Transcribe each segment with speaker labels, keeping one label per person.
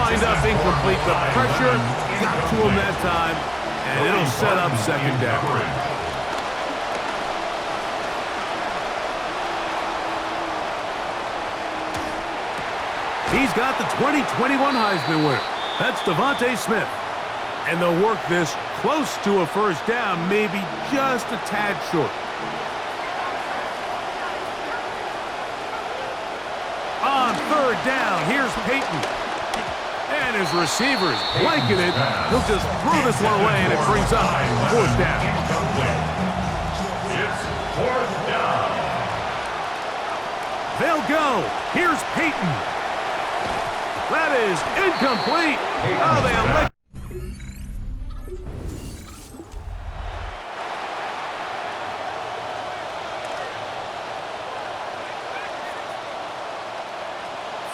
Speaker 1: wind up incomplete. The pressure got to him that time, and it'll set up second down. He's got the 2021 Heisman winner. That's Devontae Smith. And they'll work this close to a first down, maybe just a tad short. On third down, here's Peyton. And his receivers blanket it. He'll just throw this one away, and it brings up fourth down.
Speaker 2: It's fourth down.
Speaker 1: They'll go. Here's Peyton. That is incomplete. Oh, they elect.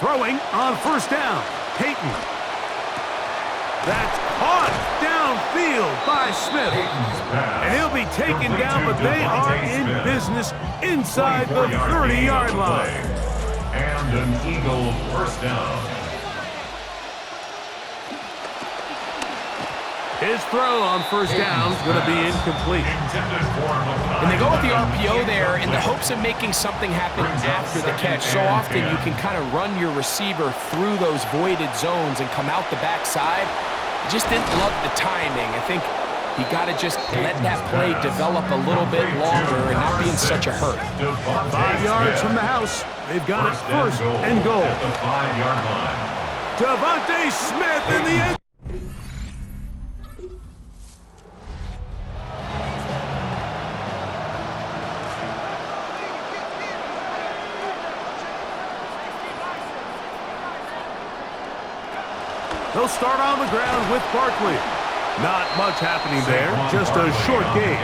Speaker 1: Throwing on first down. Peyton. That's caught downfield by Smith. And he'll be taken down, but they are in business inside the 30-yard line.
Speaker 2: And an Eagle first down.
Speaker 1: His throw on first down is going to be incomplete.
Speaker 3: And they go with the RPO there in the hopes of making something happen after the catch. So often you can kind of run your receiver through those voided zones and come out the backside. Just didn't love the timing. I think you got to just let that play develop a little bit longer and not be in such a hurry.
Speaker 1: 5 yards from the house. They've got it first and goal.
Speaker 2: At the 5-yard line.
Speaker 1: Devontae Smith in the end. They'll start on the ground with Barkley. Not much happening there, just a short gain.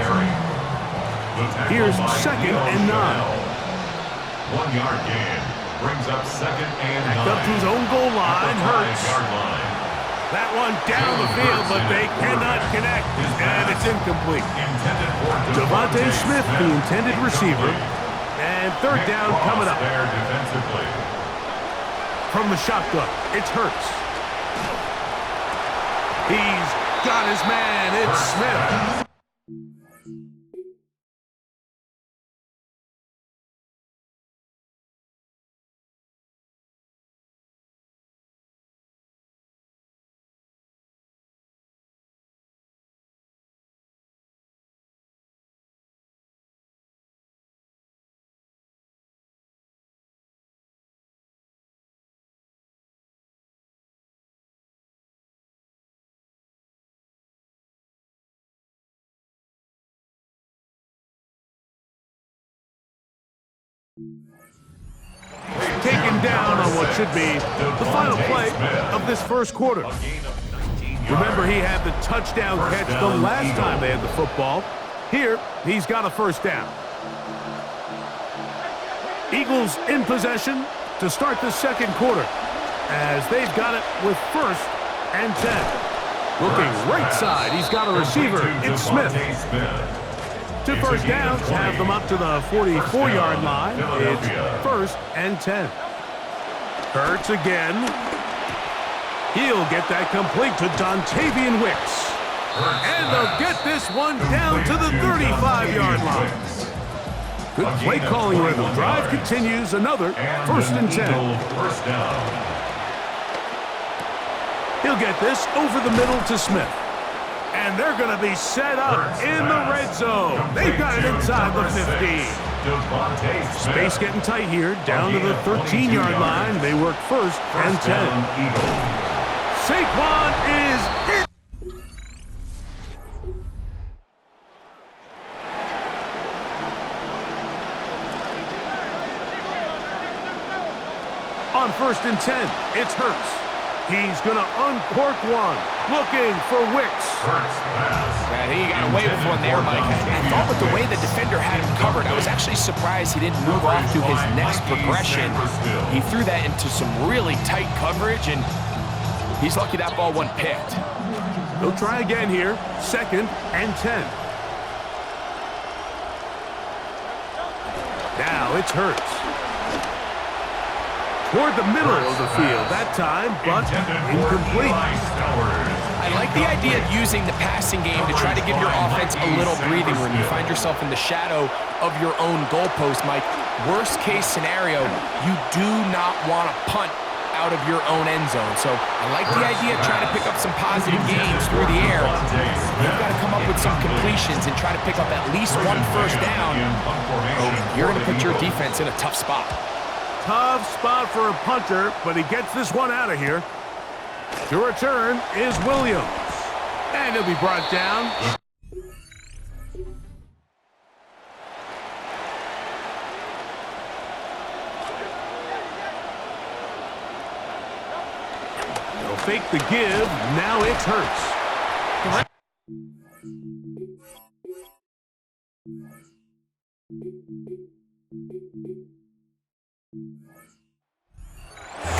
Speaker 1: Here's second and 9.
Speaker 2: 1-yard gain brings up second and 9.
Speaker 1: Back up to his own goal line, Hurts. That one down the field, but they cannot connect, and it's incomplete. Devontae Smith, the intended receiver, and third down coming up. From the shotgun, it's Hurts. He's got his man. It's Smith. Taken down on what should be the final play of this first quarter. Remember, he had the touchdown catch the last time they had the football. Here, he's got a first down. Eagles in possession to start the second quarter, as they've got it with first and 10. Looking right side, he's got a receiver. It's Smith. 2 first downs have them up to the 44-yard line. It's first and 10. Hurts again. He'll get that complete to Dontavian Wicks. And they'll get this one down to the 35-yard line. Good play calling rhythm. Drive continues. Another first and 10. He'll get this over the middle to Smith. And they're going to be set up in the red zone. They've got it inside the 15. Space getting tight here, down to the 13-yard line. They work first and 10. Saquon is in. On first and 10, it's Hurts. He's going to uncork one, looking for Wicks.
Speaker 3: Yeah, he got away with one there, Mike. I thought with the way the defender had him covered, I was actually surprised he didn't move off to his next progression. He threw that into some really tight coverage, and he's lucky that ball wasn't picked.
Speaker 1: They'll try again here, second and 10. Now it's Hurts. toward the middle of the field that time, but incomplete.
Speaker 3: I like the idea of using the passing game to try to give your offense a little breathing room. You find yourself in the shadow of your own goalpost, Mike. Worst case scenario, you do not want to punt out of your own end zone. So I like the idea of trying to pick up some positive gains through the air. You've got to come up with some completions and try to pick up at least one first down. You're going to put your defense in a tough spot.
Speaker 1: Tough spot for a punter, but he gets this one out of here. To return is Williams. And he'll be brought down. They'll fake the give. Now it's Hurts.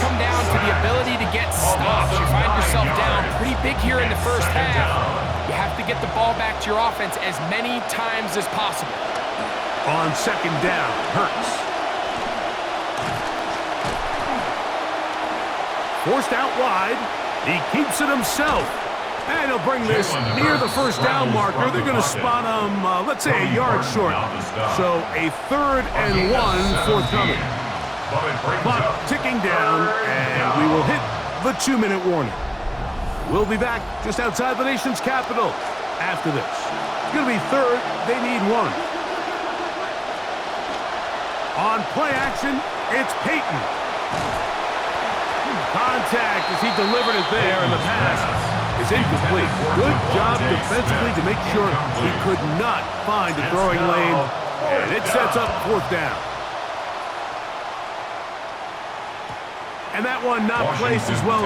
Speaker 3: Come down to the ability to get stops. You find yourself down pretty big here in the first half. You have to get the ball back to your offense as many times as possible.
Speaker 1: On second down, Hurts. Forced out wide. He keeps it himself. And he'll bring this near the first down marker. They're going to spot him, let's say, a yard short. So a 3rd and 1 forthcoming. Clock ticking down, and we will hit the 2-minute warning. We'll be back just outside the nation's capital after this. It's going to be 3rd. They need 1. On play action, it's Peyton. Contact as he delivered it there, and the pass is incomplete. Good job defensively to make sure he could not find a throwing lane, and it sets up 4th down. And that one not placed as well.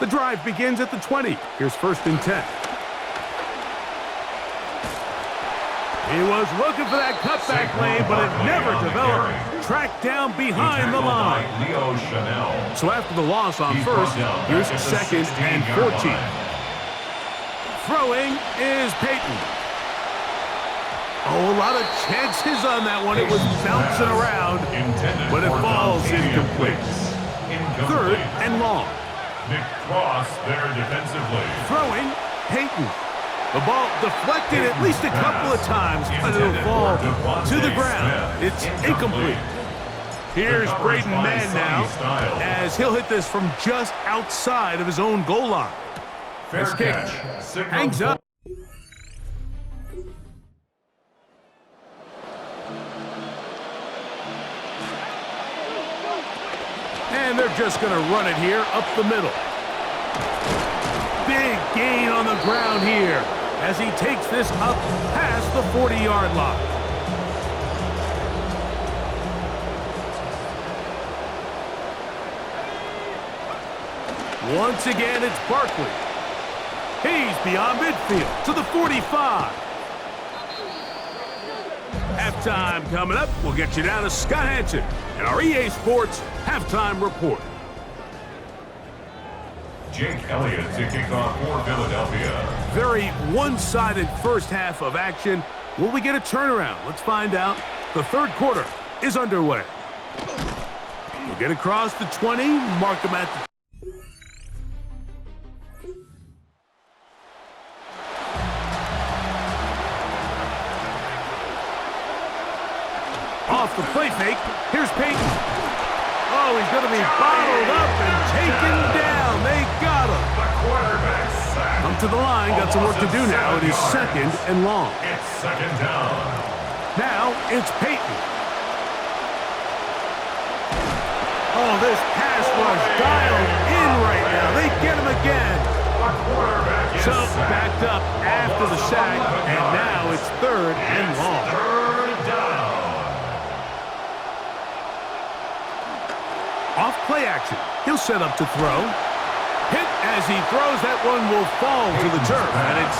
Speaker 1: The drive begins at the 20. Here's 1st and 10. He was looking for that cutback lane, but it never developed. Tracked down behind the line. So after the loss on 1st, here's 2nd and 14. Throwing is Peyton. Oh, a lot of chances on that one. It was bouncing around, but it falls incomplete. 3rd and long.
Speaker 2: Cross there defensively.
Speaker 1: Throwing, Peyton. The ball deflected at least a couple of times, but it'll fall to the ground. It's incomplete. Here's Braden Mann now, as he'll hit this from just outside of his own goal line. This kick hangs up. And they're just going to run it here up the middle. Big gain on the ground here as he takes this up past the 40-yard line. Once again, it's Barkley. He's beyond midfield to the 45. Halftime coming up. We'll get you down to Scott Hansen and our EA Sports Halftime Report.
Speaker 2: Jake Elliott to kick off for Philadelphia.
Speaker 1: Very one-sided first half of action. Will we get a turnaround? Let's find out. The 3rd quarter is underway. We'll get across the 20, mark him at the off the play fake. Here's Peyton. Oh, he's going to be bottled up and taken down. They got him.
Speaker 2: The quarterback sack.
Speaker 1: Come to the line. Got some work to do now. It is 2nd and long.
Speaker 2: It's 2nd down.
Speaker 1: Now it's Peyton. Oh, this pass was dialed in right now. They get him again. So backed up after the sack, and now it's 3rd and long.
Speaker 2: 3rd down.
Speaker 1: Off play action. He'll set up to throw. Hit as he throws. That one will fall to the turf, and it's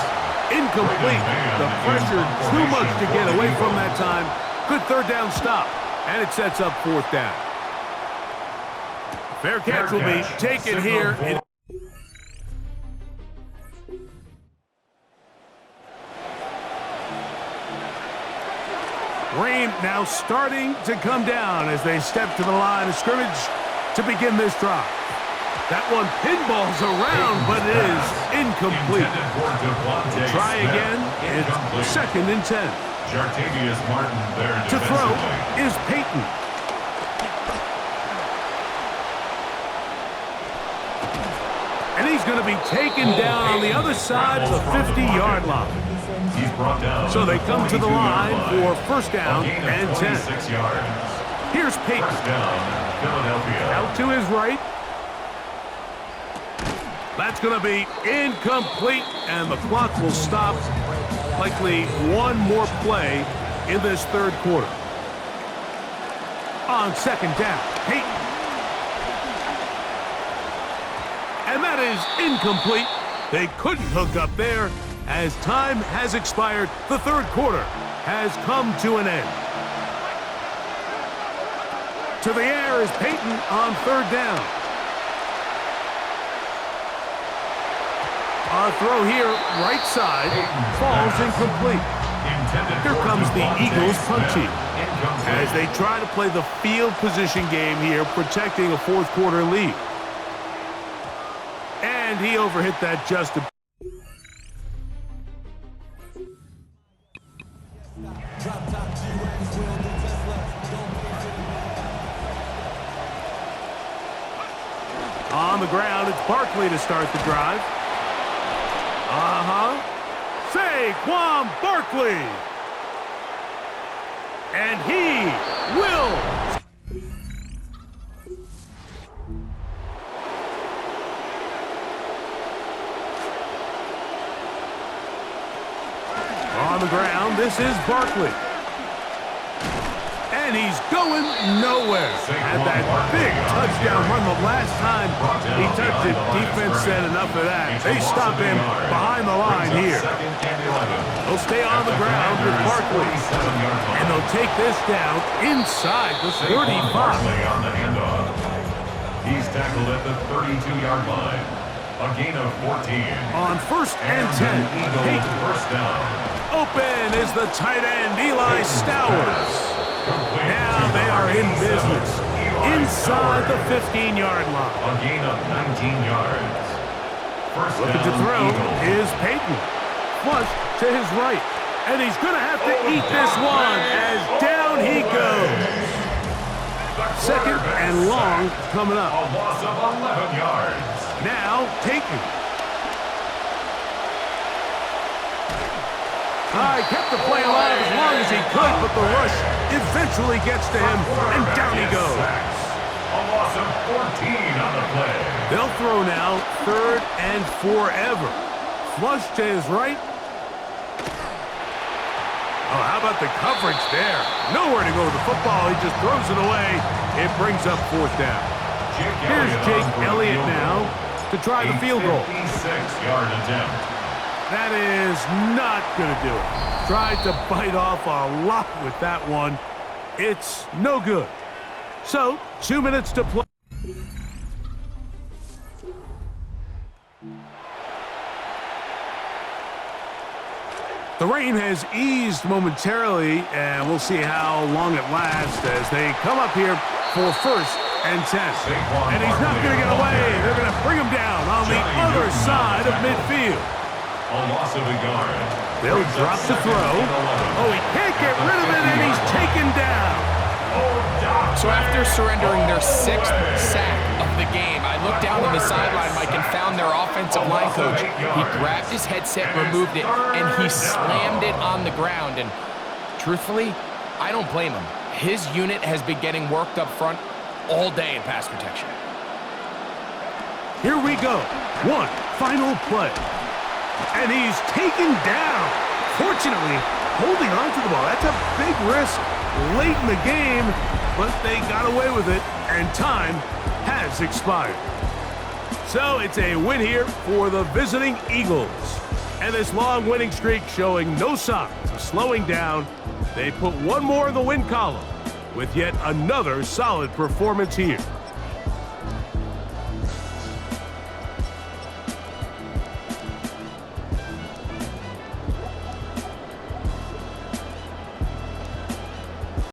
Speaker 1: incomplete. The pressure too much to get away from that time. Good 3rd down stop, and it sets up 4th down. Fair catch will be taken here. Rain now starting to come down as they step to the line of scrimmage to begin this drive. That one pinballs around, but it is incomplete. Try again. It's 2nd and 10.
Speaker 2: Jartavius Martin there
Speaker 1: To throw is Peyton. And he's going to be taken down on the other side of the 50-yard line.
Speaker 2: He's brought down.
Speaker 1: So they come to the line for 1st down and 10.
Speaker 2: 6 yards.
Speaker 1: Here's Peyton.
Speaker 2: 1st down, Philadelphia.
Speaker 1: Out to his right. That's going to be incomplete, and the clock will stop. Likely one more play in this 3rd quarter. On 2nd down, Peyton. And that is incomplete. They couldn't hook up there as time has expired. The 3rd quarter has come to an end. To the air is Peyton on 3rd down. A throw here, right side, falls incomplete. Here comes the Eagles punching as they try to play the field position game here, protecting a 4th quarter lead. And he overhit that just a bit. On the ground, it's Barkley to start the drive. Saquon Barkley. And he will. On the ground, this is Barkley. And he's going nowhere. Had that big touchdown run the last time he touched it. Defense said enough of that. They stop him behind the line here. They'll stay on the ground with Barkley. And they'll take this down inside the 35.
Speaker 2: He's tackled at the 32-yard line. A gain of 14.
Speaker 1: On 1st and 10, Peyton.
Speaker 2: 1st down.
Speaker 1: Open is the tight end, Eli Stowers. Now they are in business inside the 15-yard line.
Speaker 2: A gain of 19 yards.
Speaker 1: Looking to throw is Peyton. Flush to his right. And he's going to have to eat this one as down he goes. 2nd and long coming up.
Speaker 2: A loss of 11 yards.
Speaker 1: Now Peyton. Kept the play alive as long as he could, but the rush eventually gets to him, and down he goes.
Speaker 2: A loss of 14 on the play.
Speaker 1: They'll throw now 3rd and forever. Flush to his right. Oh, how about the coverage there? Nowhere to go with the football. He just throws it away. It brings up 4th down. Here's Jake Elliott now to try the field goal.
Speaker 2: 56-yard attempt.
Speaker 1: That is not going to do it. Tried to bite off a lot with that one. It's no good. So, 2 minutes to play. The rain has eased momentarily, and we'll see how long it lasts as they come up here for 1st and 10. And he's not going to get away. They're going to bring him down on the other side of midfield.
Speaker 2: A loss of a yard.
Speaker 1: They'll drop the throw. Oh, he can't get rid of it, and he's taken down.
Speaker 3: So after surrendering their 6th sack of the game, I looked down on the sideline, Mike, and found their offensive line coach. He grabbed his headset, removed it, and he slammed it on the ground. And truthfully, I don't blame him. His unit has been getting worked up front all day in pass protection.
Speaker 1: Here we go. One final play. And he's taken down. Fortunately, holding on to the ball. That's a big risk late in the game, but they got away with it, and time has expired. So it's a win here for the visiting Eagles. And this long winning streak showing no signs of slowing down. They put one more in the win column with yet another solid performance here.